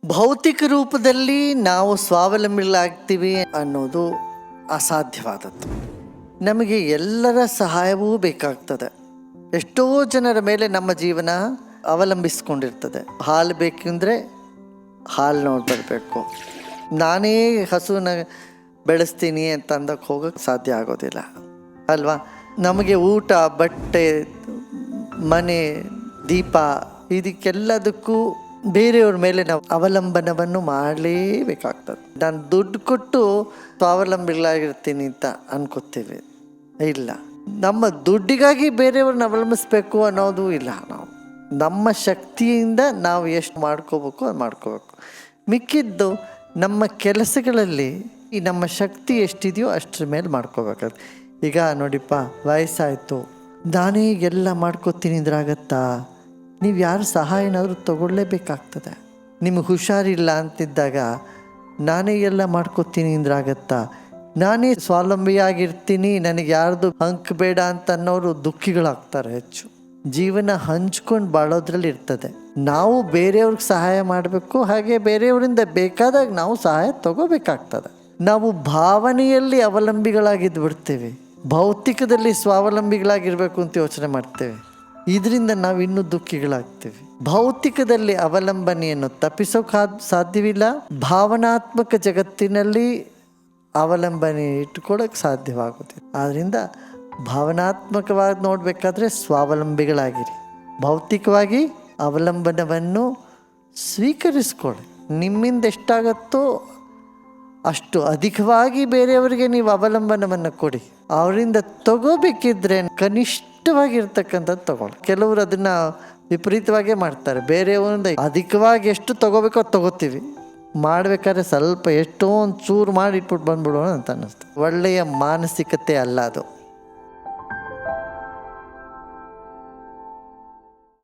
ಭೌತಿಕ ರೂಪದಲ್ಲಿ ನಾವು ಸ್ವಾವಲಂಬಿಗಳಾಗ್ತೀವಿ ಅನ್ನೋದು ಅಸಾಧ್ಯವಾದದ್ದು. ನಮಗೆ ಎಲ್ಲರ ಸಹಾಯವೂ ಬೇಕಾಗ್ತದೆ. ಎಷ್ಟೋ ಜನರ ಮೇಲೆ ನಮ್ಮ ಜೀವನ ಅವಲಂಬಿಸ್ಕೊಂಡಿರ್ತದೆ. ಹಾಲು ಬೇಕೆಂದರೆ ಹಾಲು ನೋಡಿ ಬರಬೇಕು. ನಾನೇ ಹಸುನ ಬೆಳೆಸ್ತೀನಿ ಅಂತ ಅಂದಕ್ಕೆ ಹೋಗೋಕ್ಕೆ ಸಾಧ್ಯ ಆಗೋದಿಲ್ಲ ಅಲ್ವಾ. ನಮಗೆ ಊಟ, ಬಟ್ಟೆ, ಮನೆ, ದೀಪ ಇದಕ್ಕೆಲ್ಲದಕ್ಕೂ ಬೇರೆಯವ್ರ ಮೇಲೆ ನಾವು ಅವಲಂಬನವನ್ನು ಮಾಡಲೇಬೇಕಾಗ್ತದೆ. ನಾನು ದುಡ್ಡು ಕೊಟ್ಟು ಸ್ವಾವಲಂಬಿಗಳಾಗಿರ್ತೀನಿ ಅಂತ ಅನ್ಕೋತೀವಿ. ಇಲ್ಲ, ನಮ್ಮ ದುಡ್ಡಿಗಾಗಿ ಬೇರೆಯವ್ರನ್ನ ಅವಲಂಬಿಸ್ಬೇಕು ಅನ್ನೋದು ಇಲ್ಲ. ನಾವು ನಮ್ಮ ಶಕ್ತಿಯಿಂದ ನಾವು ಎಷ್ಟು ಮಾಡ್ಕೋಬೇಕು ಅದು ಮಾಡ್ಕೋಬೇಕು. ಮಿಕ್ಕಿದ್ದು ನಮ್ಮ ಕೆಲಸಗಳಲ್ಲಿ ಈ ನಮ್ಮ ಶಕ್ತಿ ಎಷ್ಟಿದೆಯೋ ಅಷ್ಟರ ಮೇಲೆ ಮಾಡ್ಕೋಬೇಕಾದ್ರೆ. ಈಗ ನೋಡಿಪ್ಪ, ವಯಸ್ಸಾಯಿತು, ನಾನೇ ಎಲ್ಲ ಮಾಡ್ಕೋತೀನಿ ಇದ್ರಾಗತ್ತಾ? ನೀವು ಯಾರ ಸಹಾಯನಾದರೂ ತಗೊಳ್ಳೇಬೇಕಾಗ್ತದೆ. ನಿಮಗೆ ಹುಷಾರಿಲ್ಲ ಅಂತಿದ್ದಾಗ ನಾನೇ ಎಲ್ಲ ಮಾಡ್ಕೋತೀನಿ ಅಂದ್ರಾಗತ್ತಾ? ನಾನೇ ಸ್ವಾವಲಂಬಿಯಾಗಿರ್ತೀನಿ, ನನಗೆ ಯಾರ್ದು ಹಂಕ್ ಬೇಡ ಅಂತ ಅನ್ನೋರು ದುಃಖಿಗಳಾಗ್ತಾರೆ ಹೆಚ್ಚು. ಜೀವನ ಹಂಚ್ಕೊಂಡು ಬಾಳೋದ್ರಲ್ಲಿ ಇರ್ತದೆ. ನಾವು ಬೇರೆಯವ್ರಿಗೆ ಸಹಾಯ ಮಾಡಬೇಕು, ಹಾಗೆ ಬೇರೆಯವರಿಂದ ಬೇಕಾದಾಗ ನಾವು ಸಹಾಯ ತಗೋಬೇಕಾಗ್ತದೆ. ನಾವು ಭಾವನೆಯಲ್ಲಿ ಅವಲಂಬಿಗಳಾಗಿದ್ದು ಬಿಡ್ತೇವೆ, ಭೌತಿಕದಲ್ಲಿ ಸ್ವಾವಲಂಬಿಗಳಾಗಿರ್ಬೇಕು ಅಂತ ಯೋಚನೆ ಮಾಡ್ತೇವೆ. ಇದರಿಂದ ನಾವು ಇನ್ನೂ ದುಃಖಿಗಳಾಗ್ತೇವೆ. ಭೌತಿಕದಲ್ಲಿ ಅವಲಂಬನೆಯನ್ನು ತಪ್ಪಿಸೋಕೆ ಸಾಧ್ಯವಿಲ್ಲ. ಭಾವನಾತ್ಮಕ ಜಗತ್ತಿನಲ್ಲಿ ಅವಲಂಬನೆ ಇಟ್ಕೊಳ್ಳೋಕೆ ಸಾಧ್ಯವಾಗೋದಿಲ್ಲ. ಆದ್ದರಿಂದ ಭಾವನಾತ್ಮಕವಾಗಿ ನೋಡಬೇಕಾದ್ರೆ ಸ್ವಾವಲಂಬಿಗಳಾಗಿರಿ. ಭೌತಿಕವಾಗಿ ಅವಲಂಬನವನ್ನು ಸ್ವೀಕರಿಸ್ಕೊಳ್ಳಿ. ನಿಮ್ಮಿಂದ ಎಷ್ಟಾಗತ್ತೋ ಅಷ್ಟು ಅಧಿಕವಾಗಿ ಬೇರೆಯವರಿಗೆ ನೀವು ಅವಲಂಬನವನ್ನು ಕೊಡಿ. ಅವರಿಂದ ತಗೋಬೇಕಿದ್ರೆ ಕನಿಷ್ಠವಾಗಿರ್ತಕ್ಕಂಥದ್ದು ತಗೊಳ್ಳಿ. ಕೆಲವರು ಅದನ್ನು ವಿಪರೀತವಾಗೇ ಮಾಡ್ತಾರೆ. ಬೇರೆಯವರಿಂದ ಅಧಿಕವಾಗಿ ಎಷ್ಟು ತಗೋಬೇಕೋ ಅದು ತಗೋತೀವಿ. ಮಾಡಬೇಕಾದ್ರೆ ಸ್ವಲ್ಪ ಎಷ್ಟೋ ಒಂದು ಚೂರು ಮಾಡಿ ಇಟ್ಬಿಟ್ಟು ಬಂದ್ಬಿಡೋಣ ಅಂತ ಅನ್ನಿಸ್ತು. ಒಳ್ಳೆಯ ಮಾನಸಿಕತೆ ಅಲ್ಲ ಅದು.